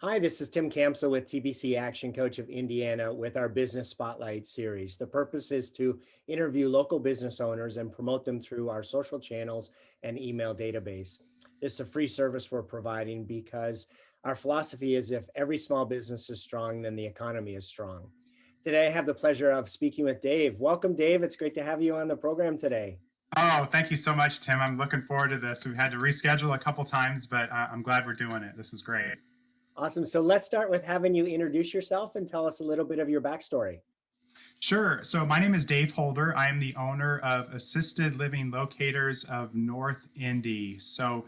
Hi, this is Tim Campbell with TBC Action Coach of Indiana with our Business Spotlight series. The purpose is to interview local business owners and promote them through our social channels and email database. This is a free service we're providing because our philosophy is if every small business is strong, then the economy is strong. Today, I have the pleasure of speaking with Dave. Welcome, Dave. It's great to have you on the program today. Oh, thank you so much, Tim. I'm looking forward to this. We've had to reschedule a couple times, but I'm glad we're doing it. This is great. Awesome. So let's start with having you introduce yourself and tell us a little bit of your backstory. Sure. So my name is Dave Holder. I am the owner of Assisted Living Locators of North Indy. So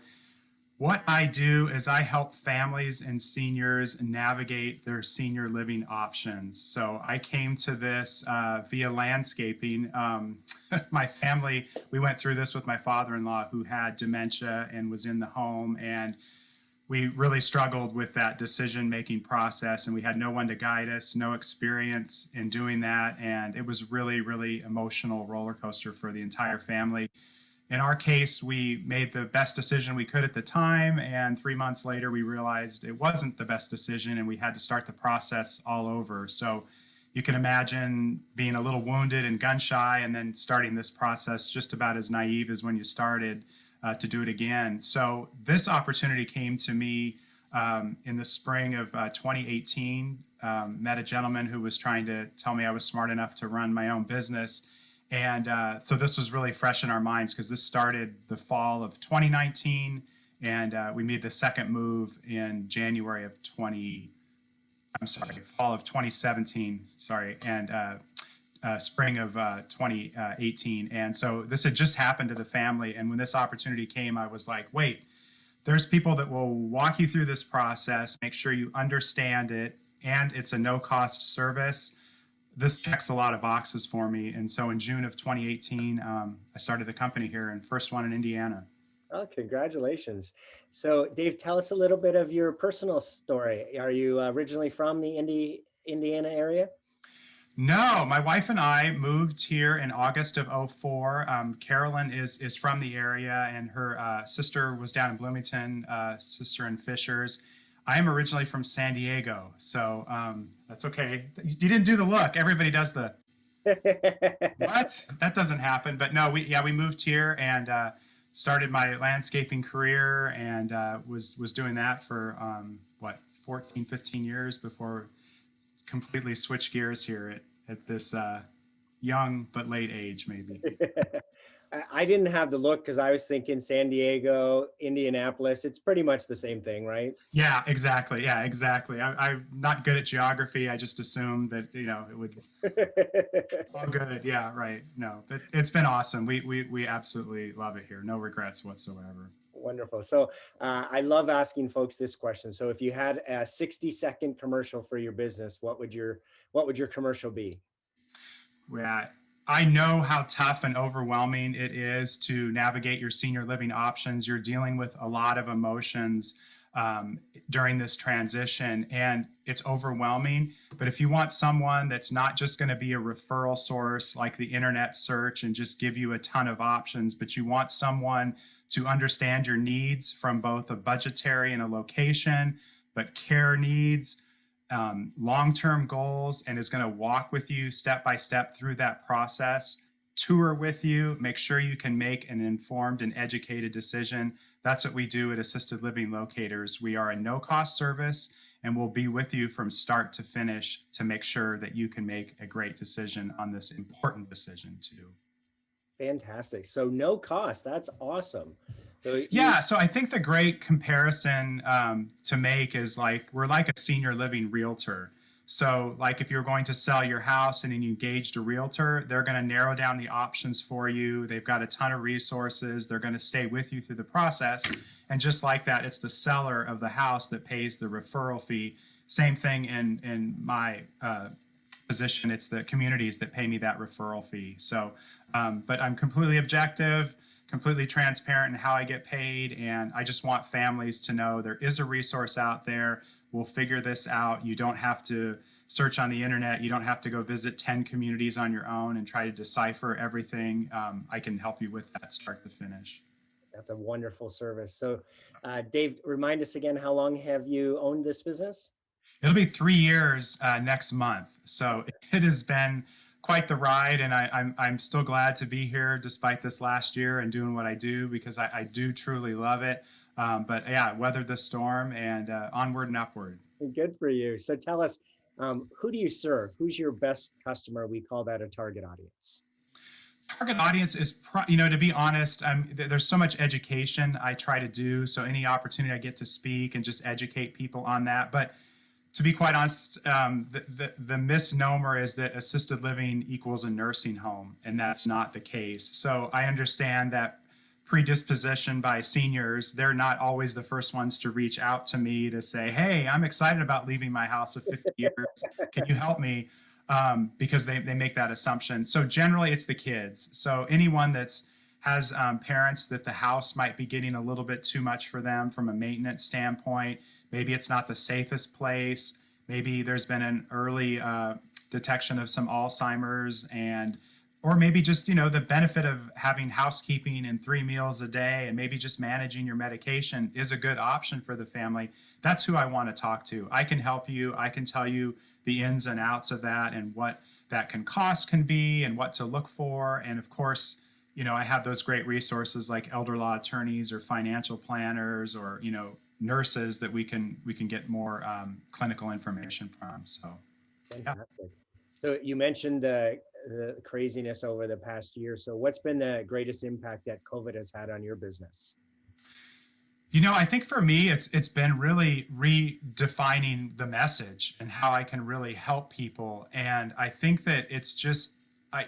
what I do is I help families and seniors navigate their senior living options. So I came to this via landscaping. My family, we went through this with my father-in-law who had dementia and was in the home, and we really struggled with that decision-making process, and we had no one to guide us, no experience in doing that. And it was really, really emotional roller coaster for the entire family. In our case, we made the best decision we could at the time, and 3 months later, we realized it wasn't the best decision, and we had to start the process all over. So you can imagine being a little wounded and gun shy, and then starting this process just about as naive as when you started to do it again. So this opportunity came to me in the spring of 2018. Met a gentleman who was trying to tell me I was smart enough to run my own business. And so this was really fresh in our minds because this started the fall of 2019, and we made the second move in January of fall of 2017, and spring of 2018. And so this had just happened to the family. And when this opportunity came, I was like, wait, there's people that will walk you through this process, make sure you understand it, and it's a no-cost service. This checks a lot of boxes for me. And so in June of 2018, I started the company here, and first one in Indiana. Oh, congratulations. So, Dave, tell us a little bit of your personal story. Are you originally from the Indiana area? No, my wife and I moved here in August of '04. Carolyn is from the area, and her sister was down in Bloomington, sister in Fishers. I am originally from San Diego, so that's okay. You didn't do the look. Everybody does the what? That doesn't happen. But no, we moved here and started my landscaping career, and was doing that for 14, 15 years before completely switch gears here at this young but late age, maybe. I didn't have the look because I was thinking San Diego, Indianapolis. It's pretty much the same thing, right? Yeah, exactly. Yeah, exactly. I'm not good at geography. I just assumed that, it would all good. Yeah, right. No, but it's been awesome. We absolutely love it here. No regrets whatsoever. Wonderful. So I love asking folks this question. So if you had a 60-second commercial for your business, what would your commercial be? Yeah, I know how tough and overwhelming it is to navigate your senior living options. You're dealing with a lot of emotions during this transition, and it's overwhelming. But if you want someone that's not just going to be a referral source like the internet search and just give you a ton of options, but you want someone to understand your needs from both a budgetary and a location, but care needs, long-term goals, and is going to walk with you step by step through that process, tour with you, make sure you can make an informed and educated decision. That's what we do at Assisted Living Locators. We are a no-cost service, and we'll be with you from start to finish to make sure that you can make a great decision on this important decision too. Fantastic. So no cost. That's awesome. So Yeah, so I think the great comparison to make is like we're like a senior living realtor. So, like if you're going to sell your house and you engaged a realtor, they're going to narrow down the options for you. They've got a ton of resources. They're going to stay with you through the process. And just like that, it's the seller of the house that pays the referral fee. Same thing in my position. It's the communities that pay me that referral fee. So, but I'm completely objective, completely transparent in how I get paid. And I just want families to know there is a resource out there. We'll figure this out. You don't have to search on the internet. You don't have to go visit 10 communities on your own and try to decipher everything. I can help you with that start to finish. That's a wonderful service. So, Dave, remind us again, how long have you owned this business? It'll be 3 years next month. So it has been quite the ride, and I'm still glad to be here despite this last year and doing what I do because I do truly love it. But yeah, weathered the storm and onward and upward. Good for you. So tell us, who do you serve? Who's your best customer? We call that a target audience. Target audience is, to be honest, there's so much education I try to do. So any opportunity I get to speak and just educate people on that. But to be quite honest, the misnomer is that assisted living equals a nursing home, and that's not the case. So I understand that predisposition by seniors, they're not always the first ones to reach out to me to say, hey, I'm excited about leaving my house of 50 years. Can you help me? Because they make that assumption. So generally it's the kids. So anyone that's has parents that the house might be getting a little bit too much for them from a maintenance standpoint. Maybe it's not the safest place. Maybe there's been an early detection of some Alzheimer's, and or maybe just the benefit of having housekeeping and 3 meals a day and maybe just managing your medication is a good option for the family. That's who I want to talk to. I can help you. I can tell you the ins and outs of that and what that can be and what to look for. And of course, I have those great resources like elder law attorneys or financial planners or nurses that we can get more clinical information from. So yeah. Fantastic. So you mentioned the craziness over the past year. So what's been the greatest impact that COVID has had on your business? I think for me, it's been really redefining the message and how I can really help people. And I think that it's just, I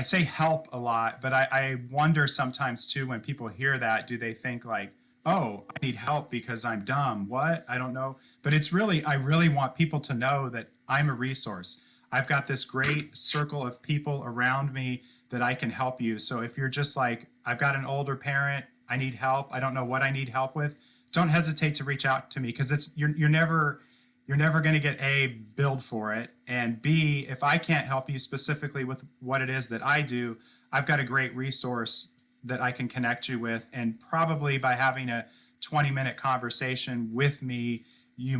say help a lot, but I wonder sometimes too when people hear that, do they think like, oh, I need help because I'm dumb? What? I don't know. But it's really, I really want people to know that I'm a resource. I've got this great circle of people around me that I can help you. So if you're just like, I've got an older parent, I need help, I don't know what I need help with, don't hesitate to reach out to me because you're never going to get A, billed for it, and B, if I can't help you specifically with what it is that I do, I've got a great resource that I can connect you with, and probably by having a 20-minute conversation with me, you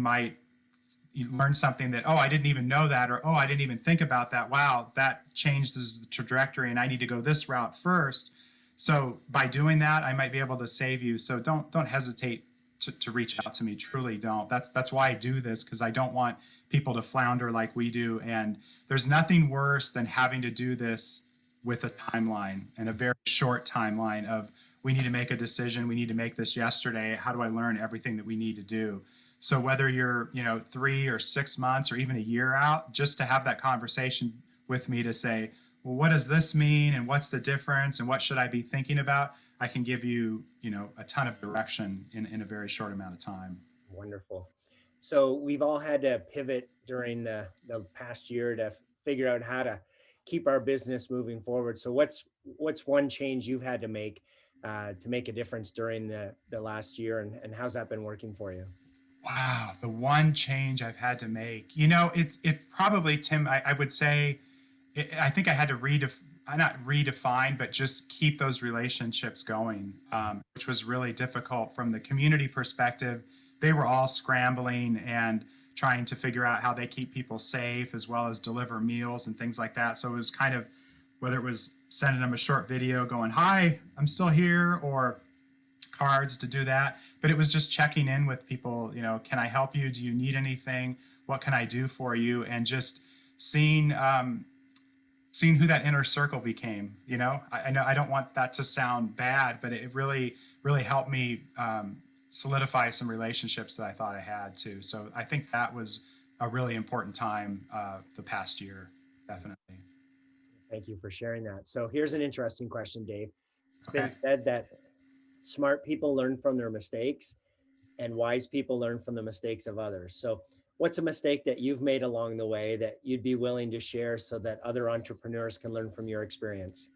learn something that, oh, I didn't even know that, or oh, I didn't even think about that. Wow, that changes the trajectory and I need to go this route first. So by doing that, I might be able to save you. So don't hesitate to reach out to me. Truly don't. That's why I do this, because I don't want people to flounder like we do. And there's nothing worse than having to do this with a timeline, and a very short timeline of we need to make a decision. We need to make this yesterday. How do I learn everything that we need to do? So whether you're 3 or 6 months or even a year out, just to have that conversation with me to say, well, what does this mean and what's the difference and what should I be thinking about? I can give you, a ton of direction in a very short amount of time. Wonderful. So we've all had to pivot during the past year to figure out how to keep our business moving forward. So what's one change you've had to make a difference during the last year, and how's that been working for you? Wow, the one change I've had to make. It probably, Tim, I would say, I think I had to not redefine, but just keep those relationships going, which was really difficult from the community perspective. They were all scrambling and trying to figure out how they keep people safe as well as deliver meals and things like that. So it was kind of, whether it was sending them a short video going, hi, I'm still here, or cards to do that. But it was just checking in with people, can I help you? Do you need anything? What can I do for you? And just seeing who that inner circle became. I know I don't want that to sound bad, but it really, really helped me solidify some relationships that I thought I had too. So I think that was a really important time the past year, definitely. Thank you for sharing that. So here's an interesting question, Dave. It's been Okay. said that smart people learn from their mistakes and wise people learn from the mistakes of others. So what's a mistake that you've made along the way that you'd be willing to share so that other entrepreneurs can learn from your experience?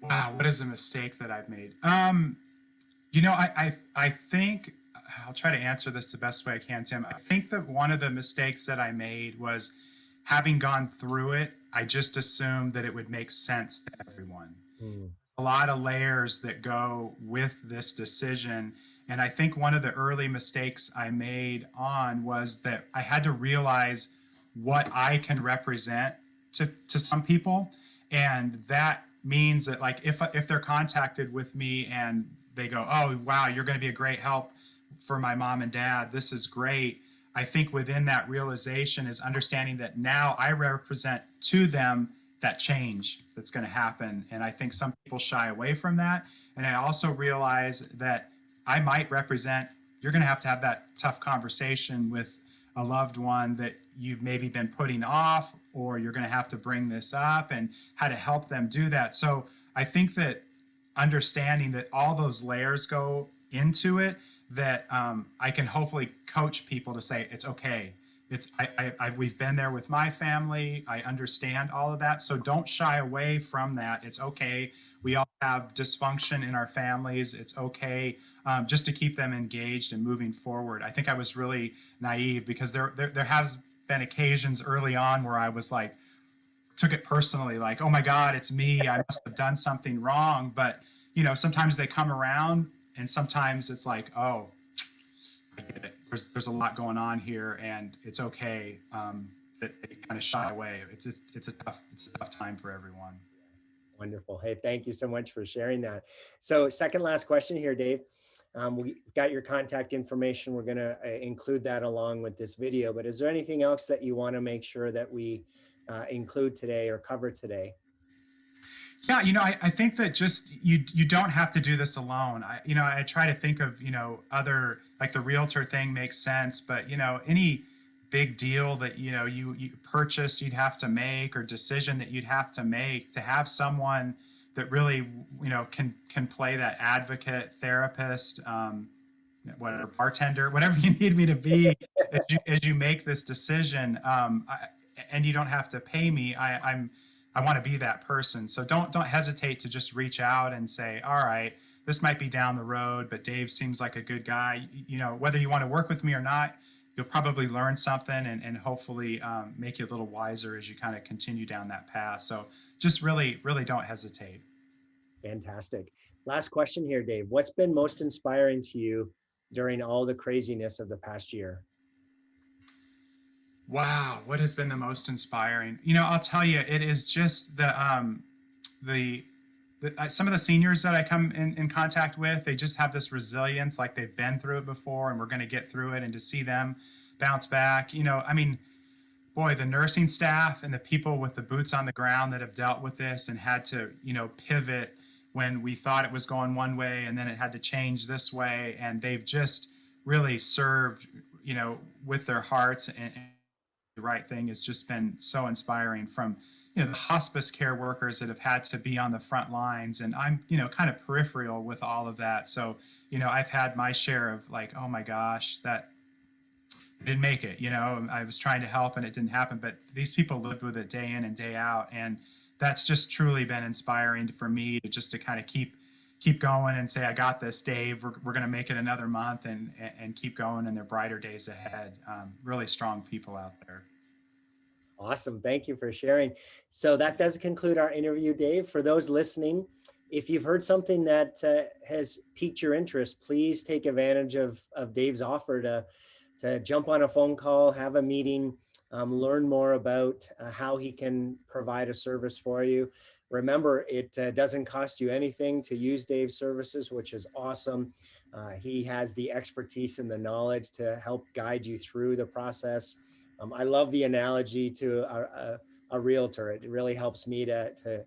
Wow, what is a mistake that I've made? I think I'll try to answer this the best way I can, Tim. I think that one of the mistakes that I made was having gone through it, I just assumed that it would make sense to everyone. Hmm. a lot of layers that go with this decision. And I think one of the early mistakes I made on was that I had to realize what I can represent to some people. And that means that, like, if they're contacted with me and they go, oh, wow, you're going to be a great help for my mom and dad, this is great. I think within that realization is understanding that now I represent to them that change that's going to happen. And I think some people shy away from that. And I also realize that I might represent, you're going to have that tough conversation with a loved one that you've maybe been putting off, or you're going to have to bring this up, and how to help them do that. So I think that understanding that all those layers go into it, that I can hopefully coach people to say it's okay. We've been there with my family. I understand all of that. So don't shy away from that. It's okay. We all have dysfunction in our families. It's okay, just to keep them engaged and moving forward. I think I was really naive, because there has been occasions early on where I was like, took it personally, like, oh my God, it's me. I must have done something wrong. But, sometimes they come around, and sometimes it's like, oh, I get it. There's a lot going on here, and it's okay, that they kind of shy away. It's a tough time for everyone. Wonderful. Hey, thank you so much for sharing that. So second last question here, Dave. We got your contact information. We're going to include that along with this video, but is there anything else that you want to make sure that we include today or cover today? Yeah, I think that just you don't have to do this alone. I try to think of, other, like the realtor thing makes sense, but any big deal that you purchase you'd have to make, or decision that you'd have to make, to have someone that really can play that advocate, therapist, whatever, bartender, whatever you need me to be, as you make this decision. And you don't have to pay me. I want to be that person. So don't hesitate to just reach out and say, all right, this might be down the road, but Dave seems like a good guy. Whether you want to work with me or not, you'll probably learn something, and hopefully make you a little wiser as you kind of continue down that path. So just really, really don't hesitate. Fantastic. Last question here, Dave. What's been most inspiring to you during all the craziness of the past year? Wow, what has been the most inspiring? I'll tell you, it is just the some of the seniors that I come in contact with. They just have this resilience, like they've been through it before, and we're going to get through it. And to see them bounce back, I mean, boy, the nursing staff and the people with the boots on the ground that have dealt with this and had to, pivot when we thought it was going one way, and then it had to change this way. And they've just really served, with their hearts, and the right thing. Has just been so inspiring, from the hospice care workers that have had to be on the front lines, and I'm kind of peripheral with all of that. So I've had my share of, like, oh my gosh, that didn't make it. I was trying to help and it didn't happen, but these people lived with it day in and day out, and that's just truly been inspiring for me, to kind of keep going and say, I got this, Dave. We're going to make it another month, and keep going, and there are brighter days ahead. Really strong people out there. Awesome. Thank you for sharing. So that does conclude our interview, Dave. For those listening, if you've heard something that has piqued your interest, please take advantage of Dave's offer to jump on a phone call, have a meeting, learn more about how he can provide a service for you. Remember, it doesn't cost you anything to use Dave's services, which is awesome. He has the expertise and the knowledge to help guide you through the process. I love the analogy to a realtor. It really helps me to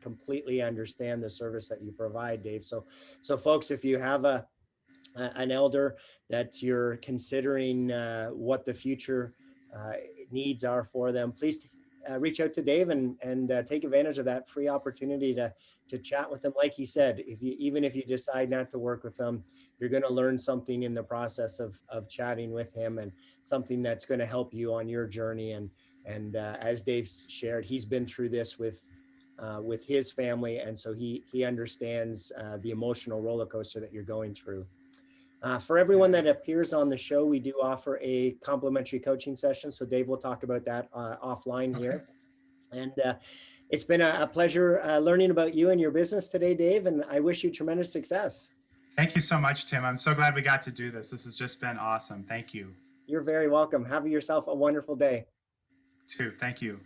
completely understand the service that you provide, Dave. So folks, if you have an elder that you're considering what the future needs are for them, please reach out to Dave and take advantage of that free opportunity to chat with them. Like he said, even if you decide not to work with them, you're going to learn something in the process of chatting with him, and something that's going to help you on your journey. And as Dave shared, he's been through this with his family, and so he understands the emotional roller coaster that you're going through. For everyone that appears on the show, we do offer a complimentary coaching session. So Dave will talk about that offline here. And It's been a pleasure learning about you and your business today, Dave, and I wish you tremendous success. Thank you so much, Tim. I'm so glad we got to do this. This has just been awesome. Thank you. You're very welcome. Have yourself a wonderful day. Too. Thank you.